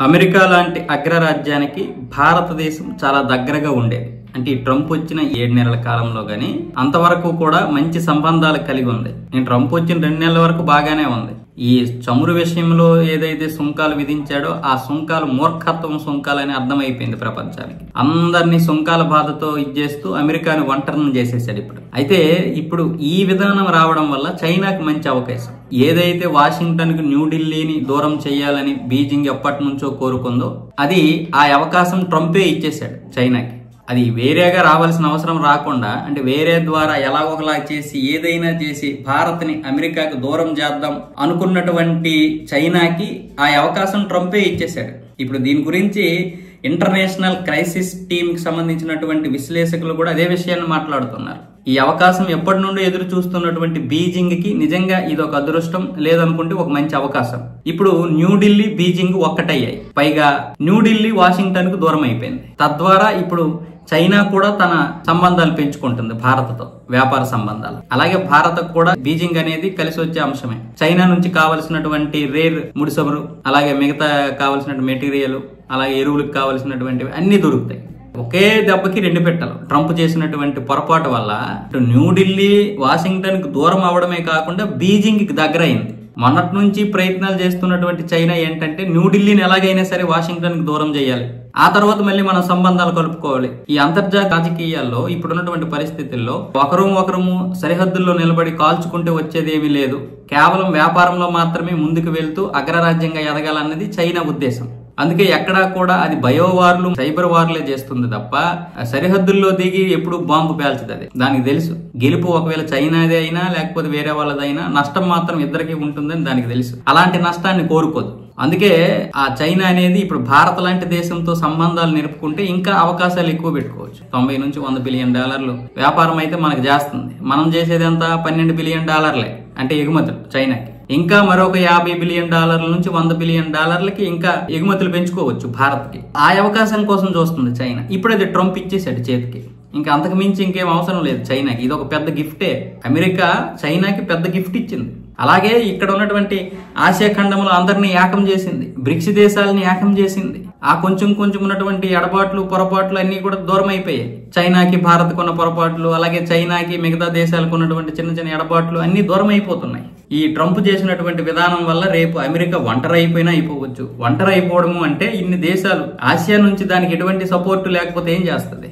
America లాంటి అగ్రరాజ్యానికి భారతదేశం చాలా దగ్గరగా ఉండేది. అంటే ఈ ట్రంప్ వచ్చిన 7 నెలల కాలంలో గానీ అంతవరకు కూడా మంచి సంబంధాలు కలిగి ఉంది. ట్రంప్ వచ్చిన 2 నెలల వరకు బాగానే ఉంది. ఈ చమురు విషయంలో ఏదైతే సుంకాలు విధించాడో ఆ సుంకాలు మూర్ఖత్వం సుంకాలని అర్థమైపోయింది ప్రపంచానికి. అందరినీ సుంకాల బాధతో ఇచ్చేస్తూ అమెరికాని ఒంటరిని చేసేసాడు. ఇప్పుడు ఈ విధానం రావడం వల్ల చైనాకి మంచి అవకాశం. ఏదైతే వాషింగ్టన్ కు న్యూఢిల్లీని దూరం చేయాలని బీజింగ్ ఎప్పటి నుంచో కోరుకుందో అది ఆ అవకాశం ట్రంపే ఇచ్చేశాడు చైనాకి. అది వేరేగా రావాల్సిన అవసరం రాకుండా, అంటే వేరే ద్వారా ఎలా ఒకలా చేసి ఏదైనా చేసి భారత్ని అమెరికాకు దూరం చేద్దాం అనుకున్నటువంటి చైనాకి ఆ అవకాశం ట్రంపే ఇచ్చేశాడు. ఇప్పుడు దీని గురించి ఇంటర్నేషనల్ క్రైసిస్ టీమ్ కి సంబంధించినటువంటి విశ్లేషకులు కూడా అదే విషయాన్ని మాట్లాడుతున్నారు. ఈ అవకాశం ఎప్పటి నుండి ఎదురు చూస్తున్నటువంటి బీజింగ్ కి నిజంగా ఇది ఒక అదృష్టం, లేదనుకుంటే ఒక మంచి అవకాశం. ఇప్పుడు న్యూఢిల్లీ బీజింగ్ ఒక్కటయ్యాయి. పైగా న్యూఢిల్లీ వాషింగ్టన్ కు దూరం అయిపోయింది. తద్వారా ఇప్పుడు చైనా కూడా తన సంబంధాలు పెంచుకుంటుంది భారత్తో, వ్యాపార సంబంధాలు. అలాగే భారత్ కూడా బీజింగ్ అనేది కలిసి వచ్చే అంశమే. చైనా నుంచి కావలసినటువంటి రేర్ ముడిసమురు, అలాగే మిగతా కావలసిన మెటీరియల్, అలాగే ఎరువులకు కావలసినటువంటివి అన్ని దొరుకుతాయి. ఒకే దెబ్బకి 2 పెట్టలు. ట్రంప్ చేసినటువంటి పొరపాటు వల్ల న్యూఢిల్లీ వాషింగ్టన్ కు దూరం అవడమే కాకుండా బీజింగ్ కి దగ్గర అయింది. మొన్నటి నుంచి ప్రయత్నాలు చేస్తున్నటువంటి చైనా ఏంటంటే న్యూఢిల్లీని ఎలాగైనా సరే వాషింగ్టన్ కు దూరం చేయాలి, ఆ తర్వాత మళ్ళీ మనం సంబంధాలు కలుపుకోవాలి. ఈ అంతర్జాతీయ రాజకీయాల్లో ఇప్పుడున్నటువంటి పరిస్థితుల్లో ఒకరు సరిహద్దుల్లో నిలబడి కాల్చుకుంటే వచ్చేది ఏమీ లేదు. కేవలం వ్యాపారంలో మాత్రమే ముందుకు వెళ్తూ అగ్రరాజ్యంగా ఎదగాలన్నది చైనా ఉద్దేశం. అందుకే ఎక్కడా కూడా అది బయోవార్లు, సైబర్ వార్లే చేస్తుంది తప్ప సరిహద్దుల్లో దిగి ఎప్పుడు బాంబు పేల్చదు. దానికి తెలుసు గెలుపు ఒకవేళ చైనాదే అయినా లేకపోతే వేరే వాళ్ళదైనా నష్టం మాత్రం ఇద్దరికి ఉంటుందని దానికి తెలుసు. అలాంటి నష్టాన్ని కోరుకోదు. అందుకే ఆ చైనా అనేది ఇప్పుడు భారత్ లాంటి దేశంతో సంబంధాలు నిలుపుకుంటే ఇంకా అవకాశాలు ఎక్కువ పెట్టుకోవచ్చు. 90 నుంచి 100 బిలియన్ డాలర్లు వ్యాపారం అయితే మనకు చేస్తుంది. మనం చేసేది అంతా $12 బిలియన్ అంటే ఎగుమతులు చైనాకి. ఇంకా మరొక $50 బిలియన్ నుంచి $100 బిలియన్ ఇంకా ఎగుమతులు పెంచుకోవచ్చు భారత్ కి. ఆ అవకాశం కోసం చూస్తుంది చైనా. ఇప్పుడైతే ట్రంప్ ఇచ్చేసాడు చేతికి. ఇంకా అంతకు మించి ఇంకేం అవసరం లేదు చైనాకి. ఇది ఒక పెద్ద గిఫ్టే. అమెరికా చైనాకి పెద్ద గిఫ్ట్ ఇచ్చింది. అలాగే ఇక్కడ ఉన్నటువంటి ఆసియా ఖండంలో అందరినీ ఏకం చేసింది. బ్రిక్స్ దేశాలని ఏకం చేసింది. ఆ కొంచెం ఉన్నటువంటి ఎడబాట్లు పొరపాట్లు అన్ని కూడా దూరం అయిపోయాయి. చైనాకి భారత్ కొన్న పొరపాట్లు, అలాగే చైనాకి మిగతా దేశాలకు ఉన్నటువంటి చిన్న ఎడబాట్లు అన్ని దూరం అయిపోతున్నాయి. ఈ ట్రంప్ చేసినటువంటి విధానం వల్ల రేపు అమెరికా ఒంటరి అయిపోయినా అయిపోవచ్చు. ఒంటరి అయిపోవడము అంటే ఇన్ని దేశాలు ఆసియా నుంచి దానికి ఎటువంటి సపోర్ట్ లేకపోతే ఏం చేస్తుంది?